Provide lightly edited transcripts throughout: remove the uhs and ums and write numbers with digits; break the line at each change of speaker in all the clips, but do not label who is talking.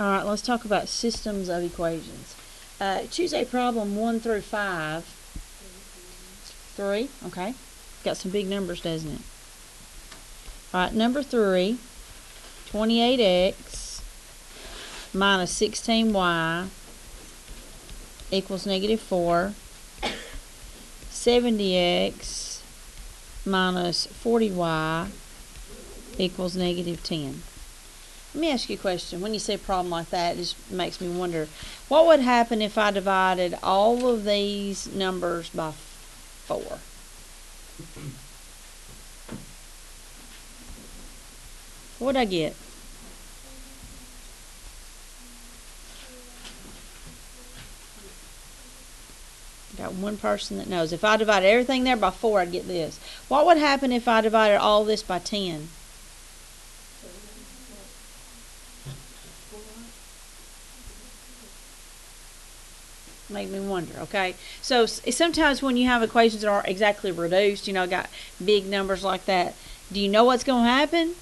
All right, let's talk about systems of equations. Choose a problem 1 through 5. 3, okay. Got some big numbers, doesn't it? All right, number 3, 28x minus 16y equals negative 4. 70x minus 40y equals negative 10. Let me ask you a question. When you say a problem like that, it just makes me wonder, what would happen if I divided all of these numbers by 4? What would I get? Got one person that knows. If I divided everything there by 4, I'd get this. What would happen if I divided all this by 10? Make me wonder, okay? So sometimes when you have equations that aren't exactly reduced, you know, got big numbers like that, do you know what's going to happen?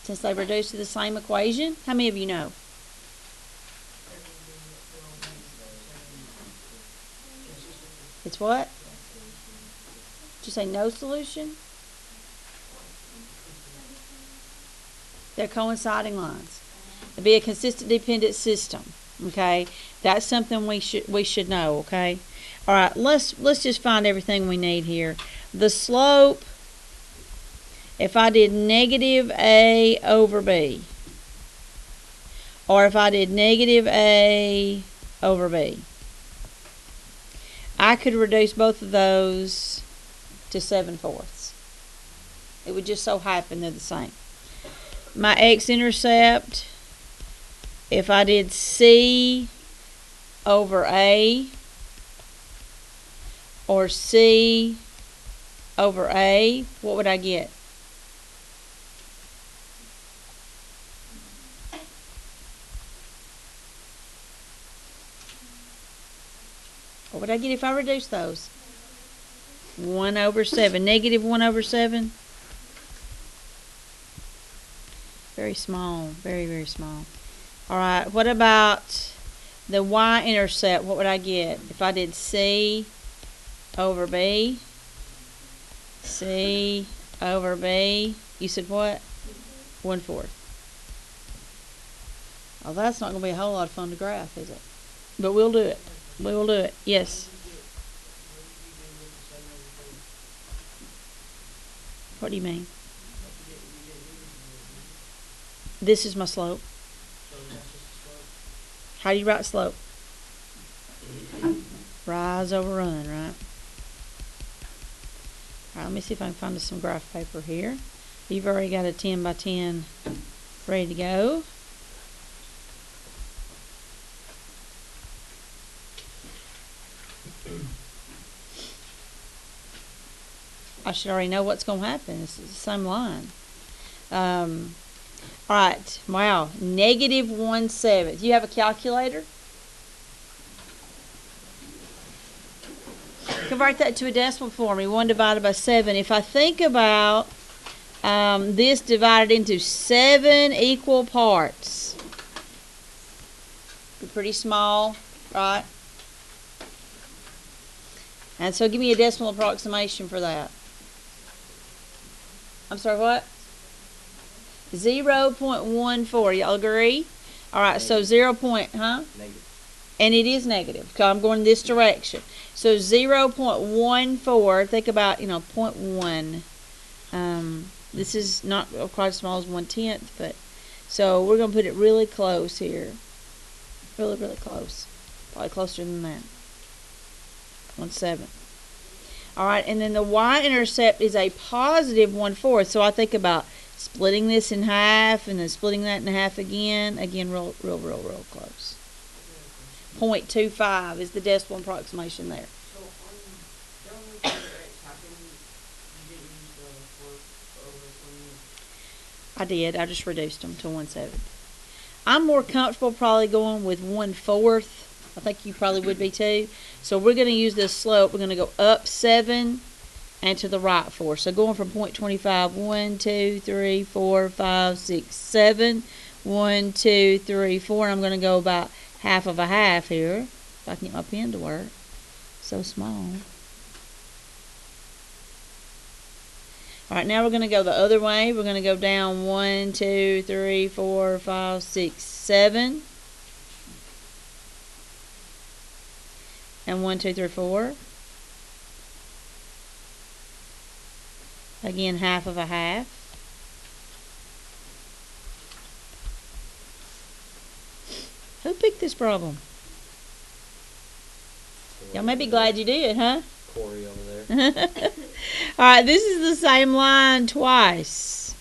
Since they reduce to the same equation, how many of you know? It's what? Did you say no solution? They're coinciding lines. It'd be a consistent dependent system. Okay, that's something we should know. Okay, all right. Let's just find everything we need here. The slope. If I did negative a over b, or if I did negative a over b, I could reduce both of those to 7/4. It would just so happen they're the same. My x-intercept, if I did c over a or c over a, what would I get? What would I get if I reduce those? 1/7. Negative 1/7. Very small. Very, very small. Alright, what about the y-intercept? What would I get if I did c over b? C over b. You said what? 1/4. Well, that's not going to be a whole lot of fun to graph, is it? But we'll do it. We will do it. Yes. What do you mean? This is my slope. How do you write slope? Rise over run, right? Alright, let me see if I can find us some graph paper here. You've already got a 10 by 10 ready to go. I should already know what's going to happen. It's the same line. Alright, wow, negative 1/7. Do you have a calculator? Convert that to a decimal for me. 1 divided by 7. If I think about this divided into 7 equal parts, be pretty small, right? And so give me a decimal approximation for that. I'm sorry, what? 0.14. Y'all agree? All right, so 0. Negative. And it is negative because I'm going this direction. So 0.14. Think about, 0.1. This is not quite as small as 1/10, but so we're going to put it really close here. Really, really close. Probably closer than that. 1/7. All right, and then the y-intercept is a positive 1/4. So I think about splitting this in half and then splitting that in half again. Again, real close. 0.25 is the decimal approximation there.
So down with the x, how come you didn't use the 4 over 20?
I did. I just reduced them to 1/7. I'm more comfortable probably going with 1/4. I think you probably would be too. So we're going to use this slope. We're going to go up 7 and to the right 4. So going from point 25, 1, 2, 3, 4, 5, 6, 7. 1, 2, 3, 4. And I'm going to go about half of a half here. If I can get my pen to work. So small. Alright, now we're going to go the other way. We're going to go down 1, 2, 3, 4, 5, 6, 7. And 1, 2, 3, 4. Again, half of a half. Who picked this problem? Y'all may be glad you did, huh?
Corey over there.
Alright, this is the same line twice.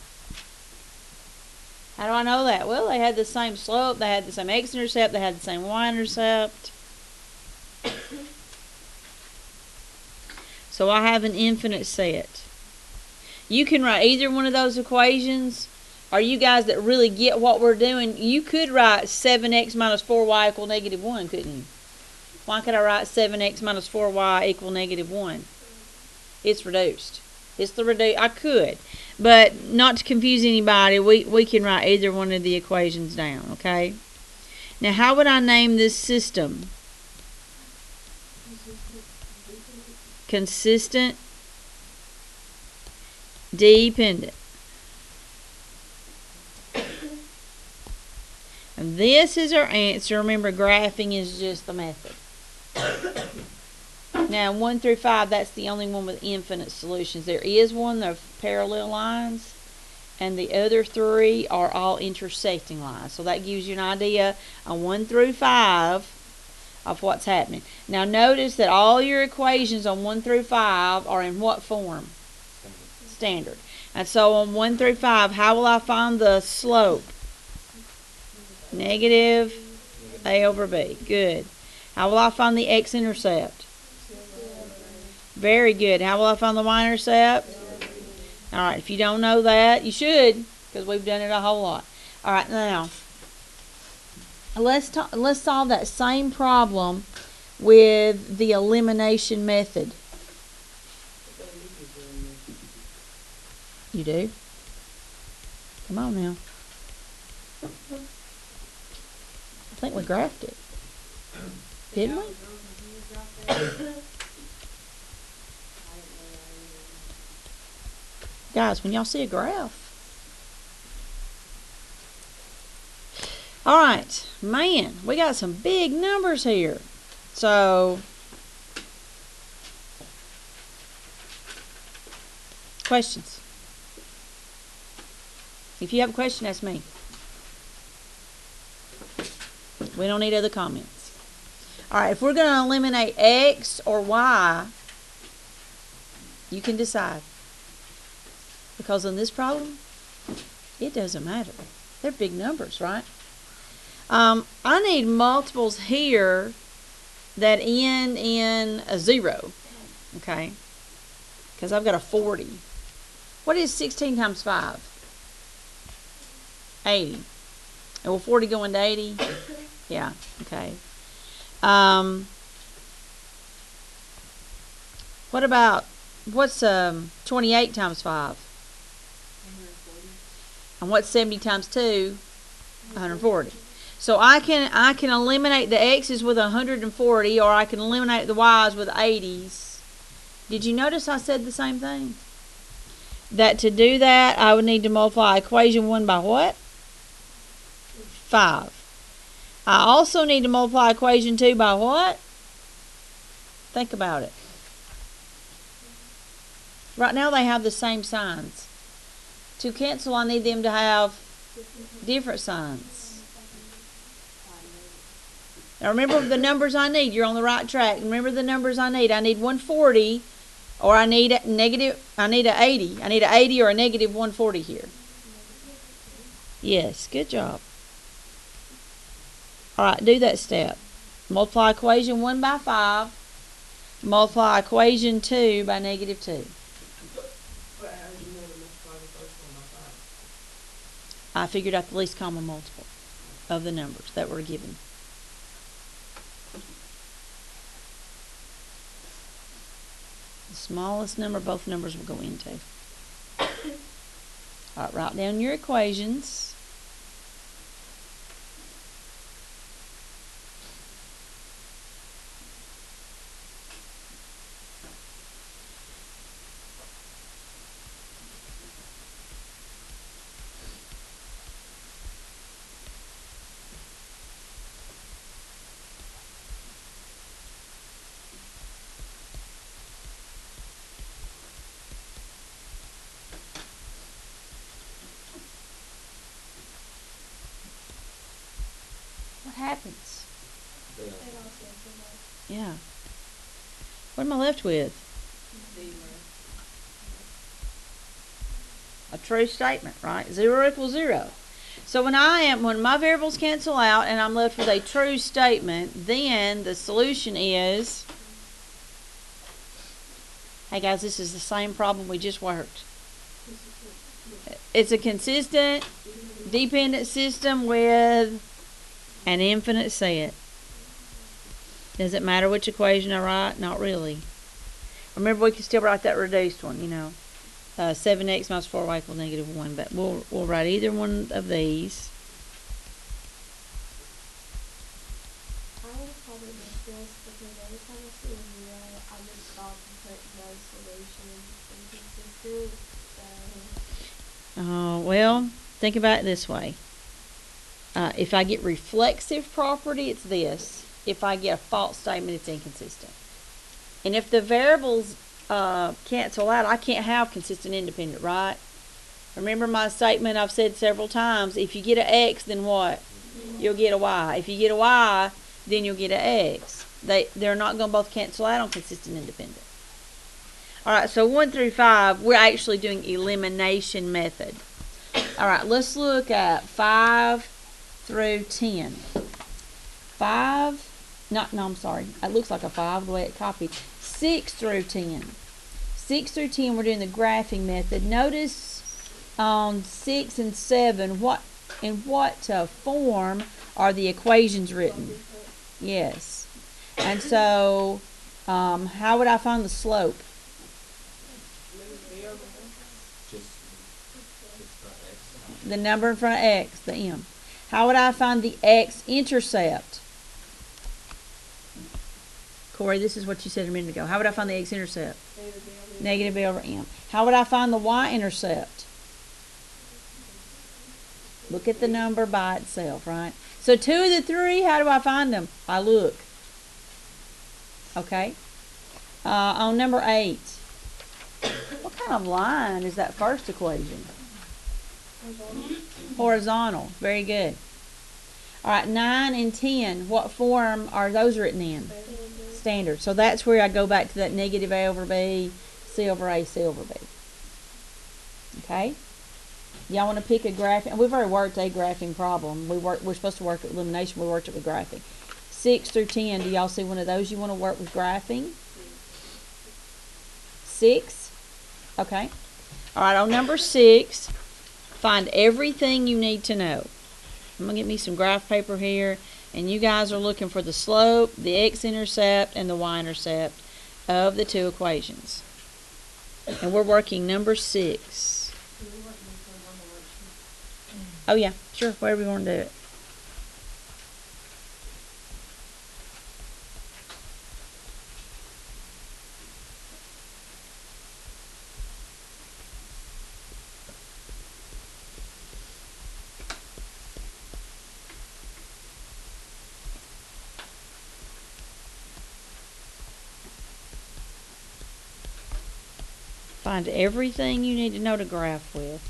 How do I know that? Well, they had the same slope, they had the same x-intercept, they had the same y-intercept. So I have an infinite set. You can write either one of those equations, or you guys that really get what we're doing, you could write 7x minus 4y equal negative 1, couldn't you? Why could I write 7x minus 4y equal negative 1? It's reduced. It's the reduce. I could. But not to confuse anybody, we can write either one of the equations down, okay? Now, how would I name this system? Consistent, dependent. And this is our answer. Remember, graphing is just the method. Now, 1 through 5, that's the only one with infinite solutions. There is one of parallel lines, and the other 3 are all intersecting lines. So that gives you an idea on 1 through 5 of what's happening. Now, notice that all your equations on 1 through 5 are in what form? Standard. And so on 1 through 5, how will I find the slope? Negative a over b. Good. How will I find the x-intercept? Very good. How will I find the y-intercept? Alright, if you don't know that, you should, because we've done it a whole lot. Alright, now, let's solve that same problem with the elimination method. You do? Come on now. I think we graphed it. Didn't we? Guys, when y'all see a graph. Alright, man, we got some big numbers here. So, questions? If you have a question, ask me. We don't need other comments. Alright, if we're going to eliminate x or y, you can decide. Because in this problem, it doesn't matter. They're big numbers, right? I need multiples here that end in a 0. Okay? Because I've got a 40. What is 16 times 5? 80. And will 40 go into 80? Yeah, okay. What about, what's 28 times 5?
140.
And what's 70 times 2? 140. So I can eliminate the x's with 140, or I can eliminate the y's with 80s. Did you notice I said the same thing? That to do that, I would need to multiply equation 1 by what? 5. I also need to multiply equation 2 by what? Think about it. Right now they have the same signs. To cancel, I need them to have different signs. Now remember the numbers I need. You're on the right track. Remember the numbers I need. I need 140, or I need a negative. I need a 80. I need a 80 or a negative 140 here. Yes, good job. All right, do that step. Multiply equation 1 by 5. Multiply equation 2 by negative 2.
But how did you know to multiply the first one by 5?
I figured out the least common multiple of the numbers that were given. The smallest number both numbers will go into. All right, write down your equations. What happens? Yeah. What am I left with? A true statement, right? 0 equals 0. So when my variables cancel out and I'm left with a true statement, then the solution is, hey guys, this is the same problem we just worked. It's a consistent dependent system with an infinite set. Does it matter which equation I write? Not really. Remember, we can still write that reduced one, 7x minus 4y equals -1, but we'll write either one of these.
I would probably make this because every time I see a zero, I just stop and put no solution inconsistent. So
Well, think about it this way. If I get reflexive property, it's this. If I get a false statement, it's inconsistent. And if the variables cancel out, I can't have consistent independent, right? Remember my statement I've said several times. If you get an X, then what? You'll get a Y. If you get a Y, then you'll get an X. They're not going to both cancel out on consistent independent. All right, so 1 through 5, we're actually doing elimination method. All right, let's look at 5 through 10. 5, I'm sorry. It looks like a 5 the way it copied. 6 through 10. 6 through 10, we're doing the graphing method. Notice on 6 and 7, in what form are the equations written? Yes. And so, how would I find the slope?
Just front X.
The number in front of X, the M. How would I find the X-intercept? Corey, this is what you said a minute ago. How would I find the X-intercept? Negative B over M. How would I find the Y-intercept? Look at the number by itself, right? So 2 of the 3, how do I find them? I look. Okay. On number 8, what kind of line is that first equation? Horizontal. Very good. All right, 9 and 10, what form are those written in? Standard. So that's where I go back to that negative A over B, C over A, C over B. Okay? Y'all want to pick a graphing? We've already worked a graphing problem. We're supposed to work with elimination. We worked it with graphing. 6 through 10, do y'all see one of those you want to work with graphing? 6? Okay. All right, on number 6, find everything you need to know. I'm going to get me some graph paper here, and you guys are looking for the slope, the x-intercept, and the y-intercept of the two equations. And we're working number 6. Oh yeah, sure, wherever you want to do it. Find everything you need to know to graph with.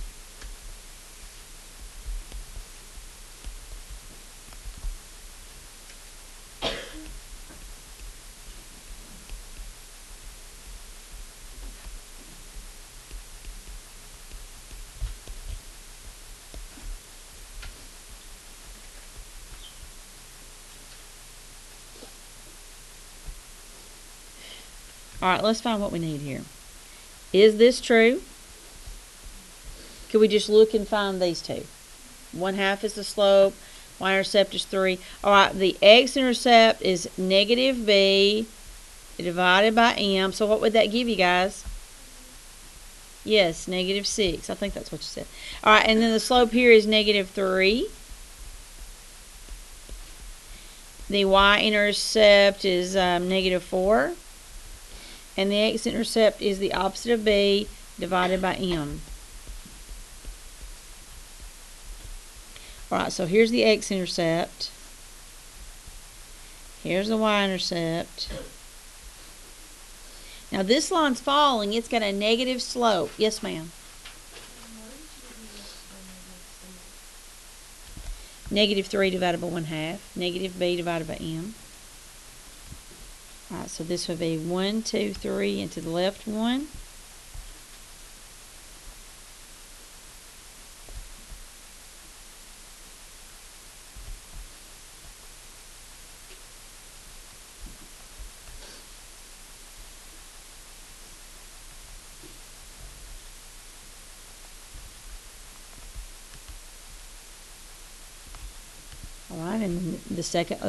All right, let's find what we need here. Is this true? Could we just look and find these two? 1/2 is the slope. Y-intercept is 3. All right, the x-intercept is negative b divided by m. So what would that give you guys? Yes, -6. I think that's what you said. All right, and then the slope here is -3. The y-intercept is -4. And the x-intercept is the opposite of b divided by m. All right, so here's the x-intercept. Here's the y-intercept. Now this line's falling. It's got a negative slope. Yes, ma'am. -3 divided by 1/2. Negative b divided by m. Alright, so this would be 1, 2, 3, and to the left 1. Alright, and the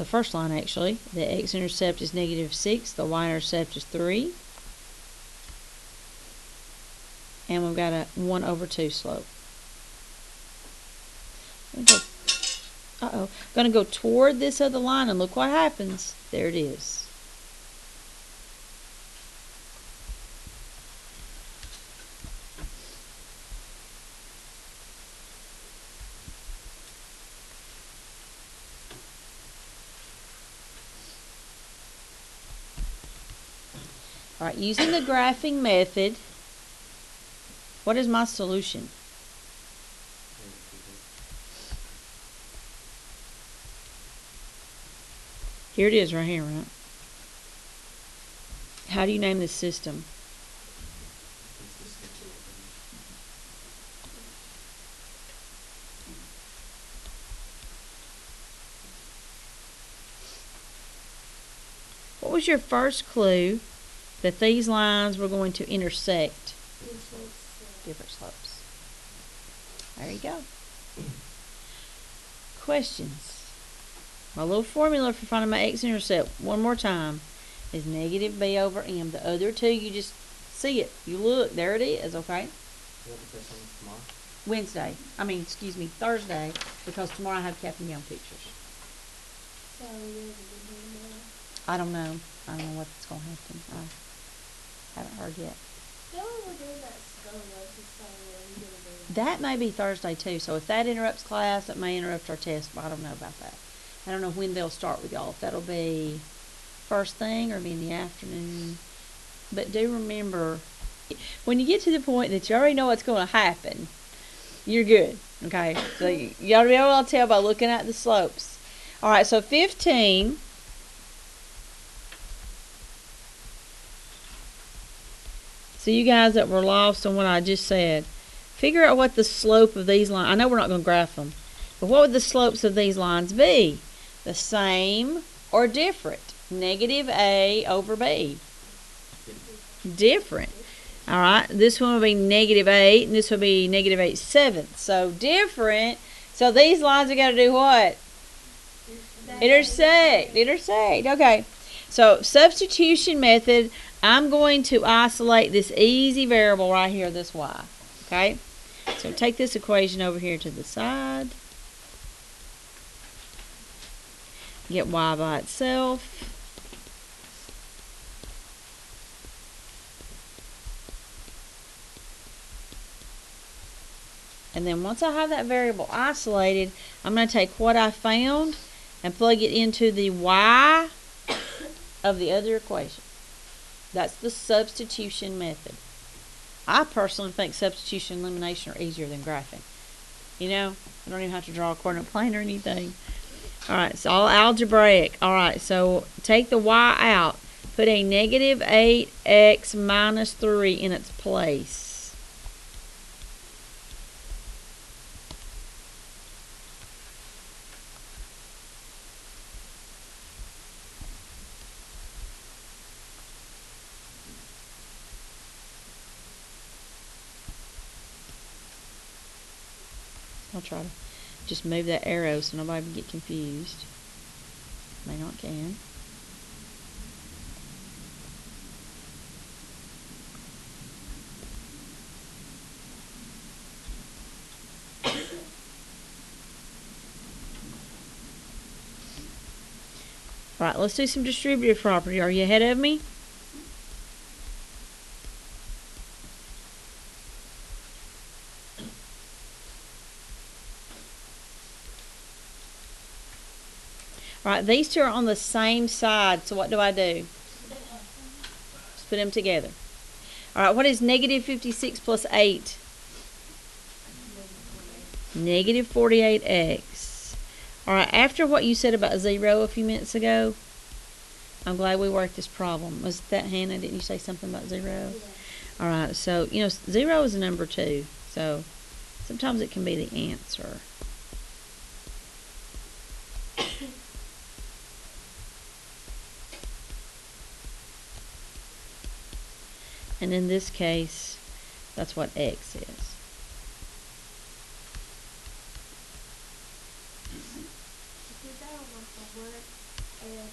first line actually, the x-intercept is -6, the y-intercept is 3. And we've got a 1/2 slope. Uh-oh. Gonna go toward this other line and look what happens. There it is. All right, using the graphing method, what is my solution? Here it is right here, right? How do you name this system? What was your first clue that these lines were going to intersect? Different slopes. There you go. Questions? My little formula for finding my x-intercept, one more time, is -b over m. The other two, you just see it. You look. There it is, okay? Wednesday. Thursday, because tomorrow I have Captain Young pictures.
So you're the tomorrow?
I don't know. I don't know what's going to happen. I haven't heard yet.
No, we're doing that scoliosis thing. Are you gonna do that?
That may be Thursday too. So if that interrupts class, it may interrupt our test. But I don't know about that. I don't know when they'll start with y'all. If that'll be first thing or be in the afternoon. But do remember, when you get to the point that you already know what's going to happen, you're good. Okay? So you ought to be able to tell by looking at the slopes. All right, so 15. So you guys that were lost on what I just said, figure out what the slope of these lines, I know we're not going to graph them, but what would the slopes of these lines be? The same or different? -a over b. Different. All right, this one will be -8, and this will be -8/7. So different. So these lines are got to do what? Intersect. Intersect. Okay. So substitution method, I'm going to isolate this easy variable right here, this y. Okay? So take this equation over here to the side. Get y by itself. And then once I have that variable isolated, I'm going to take what I found and plug it into the y of the other equation. That's the substitution method. I personally think substitution and elimination are easier than graphing. You know, I don't even have to draw a coordinate plane or anything. Alright, it's all algebraic. Alright, so take the y out. Put a -8x minus 3 in its place. I'll try to just move that arrow so nobody can get confused. May not can. All right, let's do some distributive property. Are you ahead of me? All right, these two are on the same side, so what do I do? Just put them together. All right, what is negative 56 plus 8? Negative 48x. All right, after what you said about 0 a few minutes ago, I'm glad we worked this problem. Was that Hannah? Didn't you say something about 0?
Yeah.
All right, so, 0 is a number too, so sometimes it can be the answer. And in this case, that's what x is.
Did that on my homework, and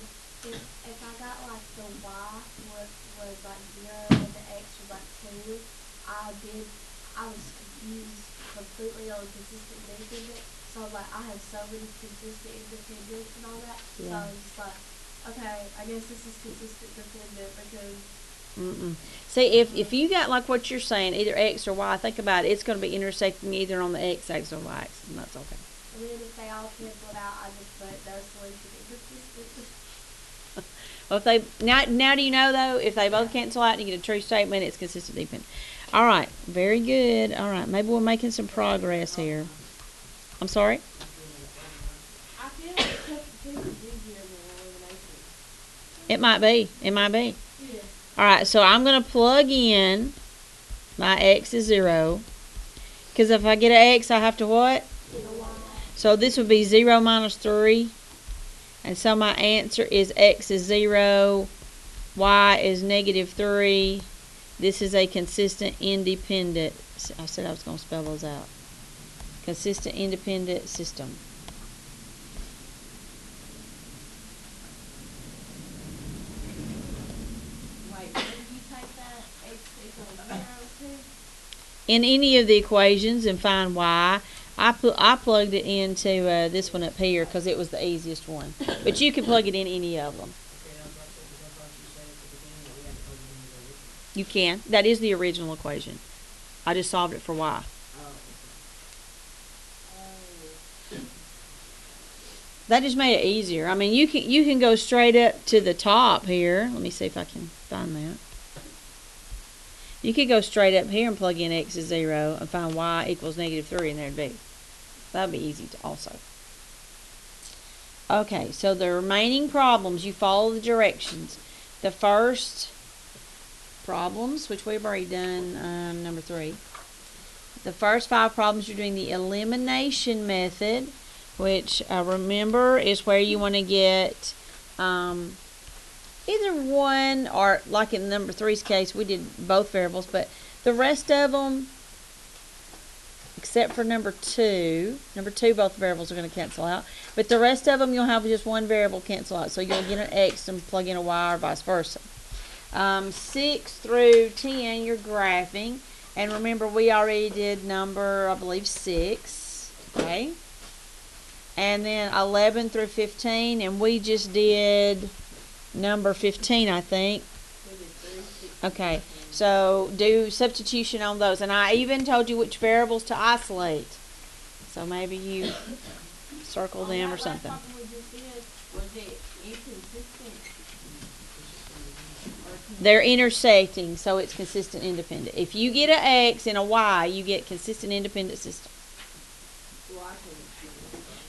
if I got like the y was like 0 and the x was like 2, I was confused completely on consistent and independent. So like I have so many consistent independents and all that. So
Yeah.
I was just like, okay, I guess this is consistent dependent because
See, if you got like what you're saying, either x or y, think about it, it's going to be intersecting either on the x-axis or y-axis, and that's okay.
and then if they all canceled out, I just put no solution inconsistent.
Well, if they now do you know though? If they both cancel out and you get a true statement, it's consistent dependent. All right, very good. All right, maybe we're making some progress here. I'm sorry.
I feel like two is easier than elimination.
It might be. It might be.
Yeah.
All right, so I'm going to plug in my x is 0. Because if I get an x, I have to what? So this would be 0 minus 3. And so my answer is x is 0, y is negative 3. This is a consistent independent. I said I was going to spell those out. Consistent independent system.
Wait, where did you take that? X equals 0 to?
In any of the equations and find y. I plugged it into this one up here because it was the easiest one. But you can plug it in any of them.
Okay, I was about to say, because I thought you said at the beginning that we had to plug it into the original.
You can. That is the original equation. I just solved it for y.
Oh,
That just made it easier. I mean, you can go straight up to the top here. Let me see if I can find that. You could go straight up here and plug in x is 0 and find y equals negative 3, and there'd be. That'd be easy to also. Okay, so the remaining problems, you follow the directions. The first problems, which we've already done, number 3. The first 5 problems, you're doing the elimination method, which remember is where you want to get either one or, like in number 3's case, we did both variables, but the rest of them, except for number 2, both variables are going to cancel out, but the rest of them you'll have just one variable cancel out, so you'll get an x and plug in a y or vice versa. 6 through 10 you're graphing, and remember we already did number, I believe, 6, okay, and then 11 through 15, and we just did number 15, I think.
We did 3, 6,
Okay, so do substitution on those, and I even told you which variables to isolate, so maybe you circle them or something.
Last problem we just did, was it inconsistent?
They're intersecting, so it's consistent independent. If you get an x and a y, you get consistent independent system.
Well, I can.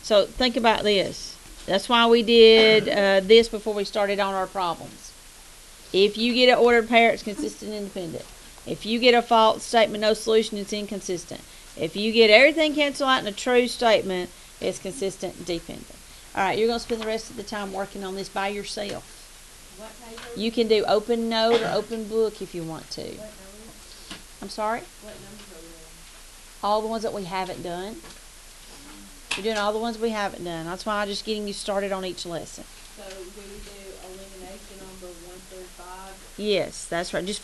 So think about this. That's why we did this before we started on our problems. If you get an ordered pair, it's consistent independent. If you get a false statement, no solution, it's inconsistent. If you get everything cancel out in a true statement, it's consistent dependent. All right, you're going to spend the rest of the time working on this by yourself.
What page are we?
You can do open note or open book if you want to.
What number?
I'm sorry?
What numbers are we on?
All the ones that we haven't done. You're doing all the ones we haven't done. That's why I'm just getting you started on each lesson.
So do we do elimination on the 1 through 5?
Yes, that's right. Just